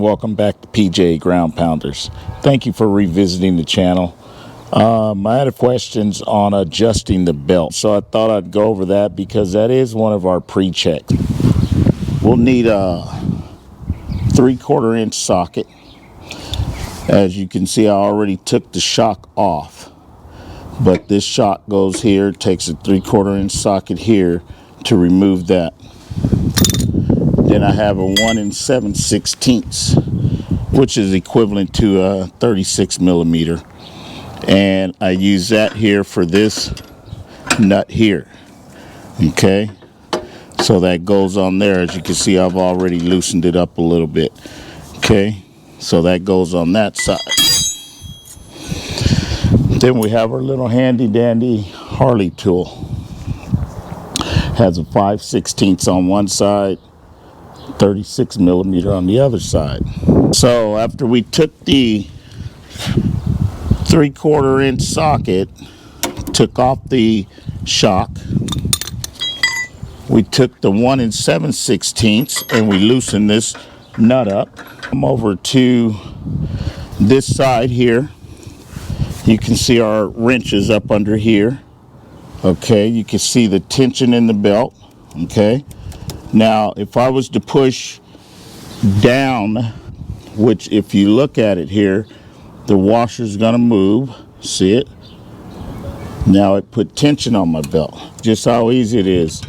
Welcome back to PJ Ground Pounders. Thank you for revisiting the channel. I had a questions on adjusting the belt, so I thought I'd go over that because that is one of our pre-checks. We'll need a 3/4 inch socket. As you can see, I already took the shock off, but this shock goes here, takes a 3/4 inch socket here to remove that. Then I have a 1 7/16, which is equivalent to a 36 millimeter. And I use that here for this nut here. Okay. So that goes on there. As you can see, I've already loosened it up a little bit. Okay. So that goes on that side. Then we have our little handy dandy Harley tool. Has a 5/16 on one side, 36 millimeter on the other side. So after we took the 3/4 inch socket, took off the shock, we took the 1 7/16 and we loosened this nut up. Come over to this side here. You can see our wrenches up under here. Okay, you can see the tension in the belt. Okay, now if I was to push down, which if you look at it here, the washer's gonna move. See it? Now it put tension on my belt. Just how easy it is.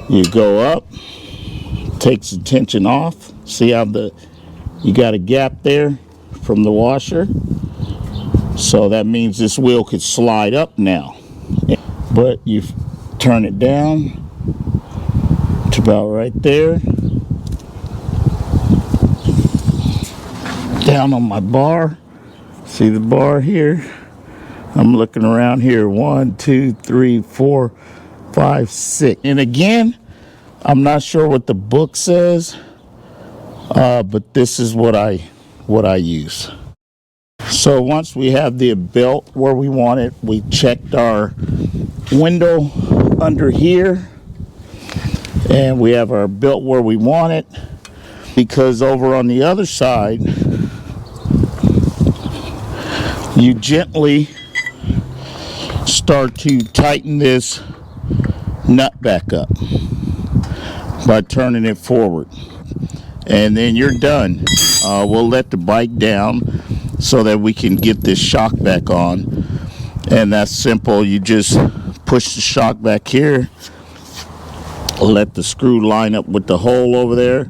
You go up, takes the tension off. See how you got a gap there from the washer? So that means this wheel could slide up now. But you turn it down to about right there. Down on my bar. See the bar here? I'm looking around here. 1, 2, 3, 4, 5, 6. And again, I'm not sure what the book says, but this is what I use. So once we have the belt where we want it, we checked our window under here, and we have our belt where we want it, because over on the other side, you gently start to tighten this nut back up by turning it forward, and then you're done. We'll let the bike down so that we can get this shock back on, and that's simple. You just push the shock back here, let the screw line up with the hole over there.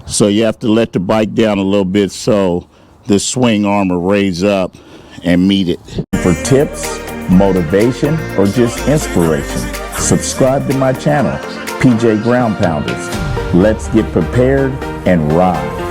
So you have to let the bike down a little bit so the swing arm will raise up and meet it. For tips, motivation, or just inspiration, subscribe to my channel, PJ Ground Pounders. Let's get prepared and ride.